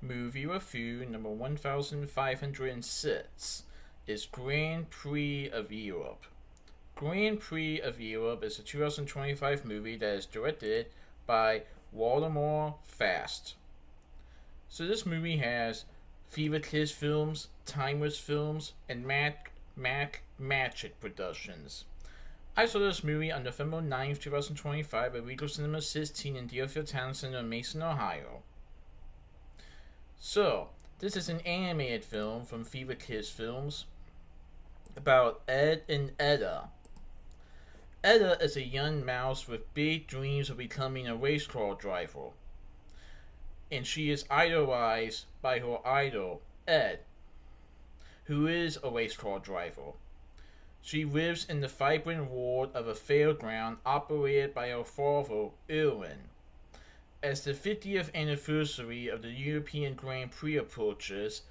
Movie review number 1506 is Grand Prix of Europe. Grand Prix of Europe is a 2025 movie that is directed by Waldemar Fast. So this movie has Viva Films, Timeless Films, and Mack Magic Productions. I saw this movie on November 9th, 2025 at Regal Cinema 16 in Deerfield Town Center, Mason, Ohio. So, this is an animated film from Viva Films about Ed and Edda. Edda is a young mouse with big dreams of becoming a race car driver, and she is idolized by her idol, Ed, who is a race car driver. She lives in the vibrant world of a fairground operated by her father, Erwin. As the 50th anniversary of the European Grand Prix approaches,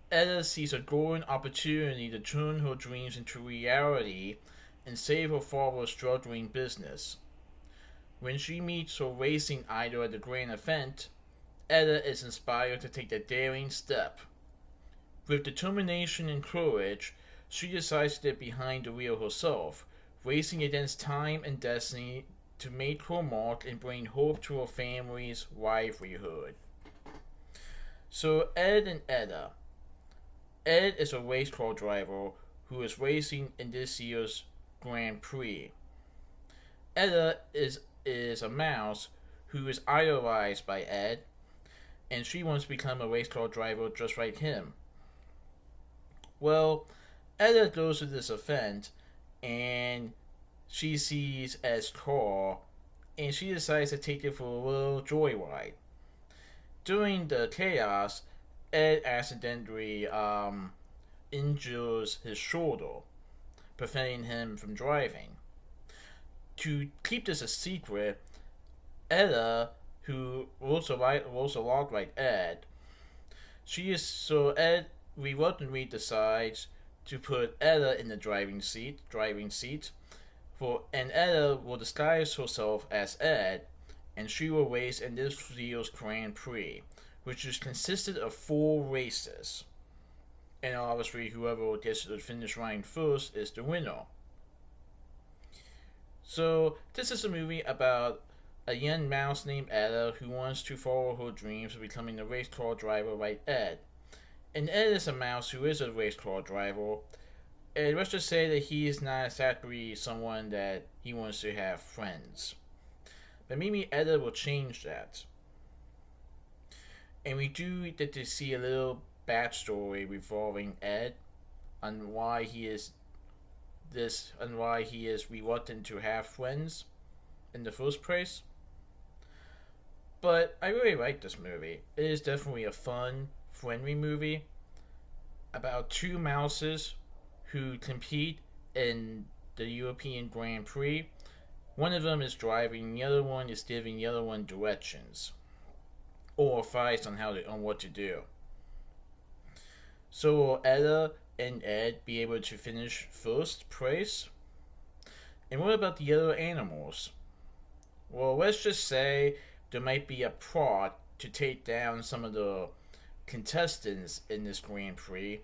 Edda sees a golden opportunity to turn her dreams into reality and save her father's struggling business. When she meets her racing idol at the grand event, Edda is inspired to take the daring step. With determination and courage, she decides to get behind the wheel herself, racing against time and destiny to make her mark and bring hope to her family's livelihood. So Ed and Edda. Ed is a race car driver who is racing in this year's Grand Prix. Edda is a mouse who is idolized by Ed, and she wants to become a race car driver just like him. Well, Edda goes to this event and she sees Ed's car and she decides to take it for a little joyride. During the chaos, Ed accidentally injures his shoulder, preventing him from driving. To keep this a secret, Edda, who looks a lot like Ed, Ed reluctantly decides to put Edda in the driving seat, and Edda will disguise herself as Ed, and she will race in this year's Grand Prix, which is consisted of 4 races. And obviously, whoever gets to the finish line first is the winner. So, this is a movie about a young mouse named Edda who wants to follow her dreams of becoming a race car driver like Ed. And Ed is a mouse who is a race car driver. And let's just say that he is not exactly someone that he wants to have friends. But maybe Edda will change that. And we do get to see a little backstory revolving Ed on why he is reluctant to have friends in the first place. But I really like this movie. It is definitely a fun, friendly movie about 2 mouses who compete in the European Grand Prix. One of them is driving, the other one is giving the other one directions or advice on what to do. So will Edda and Ed be able to finish first place? And what about the other animals? Well, let's just say there might be a plot to take down some of the contestants in this Grand Prix,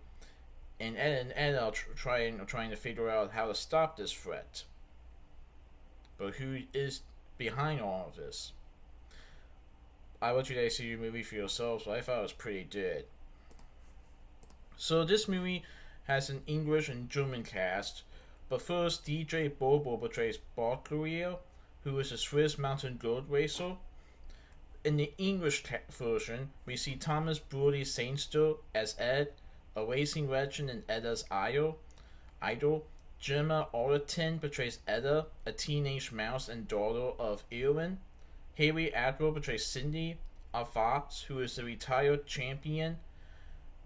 and Ed and Ed are trying to figure out how to stop this threat. But who is behind all of this? I want you guys to see the movie for yourselves, but I thought it was pretty good. So this movie has an English and German cast, but first DJ Bobo portrays Barclaria, who is a Swiss mountain goat racer. In the English version, we see Thomas Brody Sainster as Ed, a racing legend and Edda's idol. Gemma Arterton portrays Edda, a teenage mouse and daughter of Erwin. Haley Atwell portrays Cindy, a fox who is the retired champion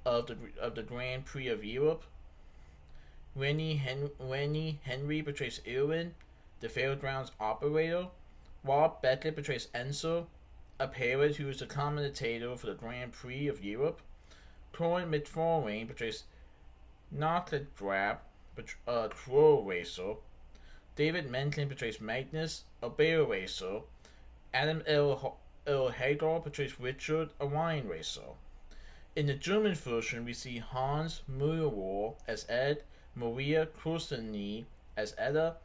of the Grand Prix of Europe. Rennie Henry portrays Erwin, the fairgrounds operator. Rob Beckett portrays Enzo, a parrot who is the commentator for the Grand Prix of Europe. Corin McFarlane portrays Knocklet Grab, a crow racer. David Menken portrays Magnus, a bear racer. Adam L. Hagar portrays Richard, a wine racer. In the German version, we see Hans Müller as Ed, Maria Krusteny as Etta,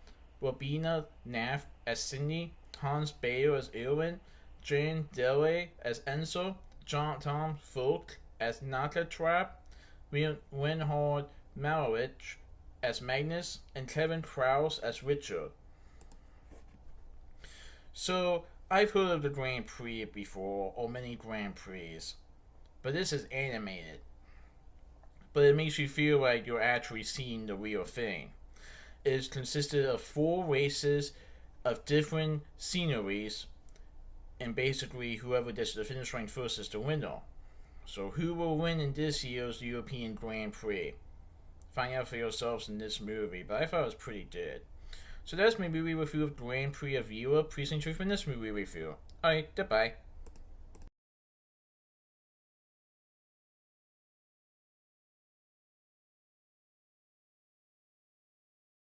Robina Naft as Cindy, Hans Bayer as Erwin, Jane Dele as Enzo, Tom Folk as Nakatrap, Reinhard Malowich as Magnus, and Kevin Krause as Richard. So, I've heard of the Grand Prix before, or many Grand Prix, but this is animated. But it makes you feel like you're actually seeing the real thing. It is consisted of 4 races of different sceneries, and basically whoever gets to the finish line first is the winner. So who will win in this year's European Grand Prix? Find out for yourselves in this movie, but I thought it was pretty good. So that's my movie review of Grand Prix of Europe. Please enjoy from this movie review. Alright, goodbye.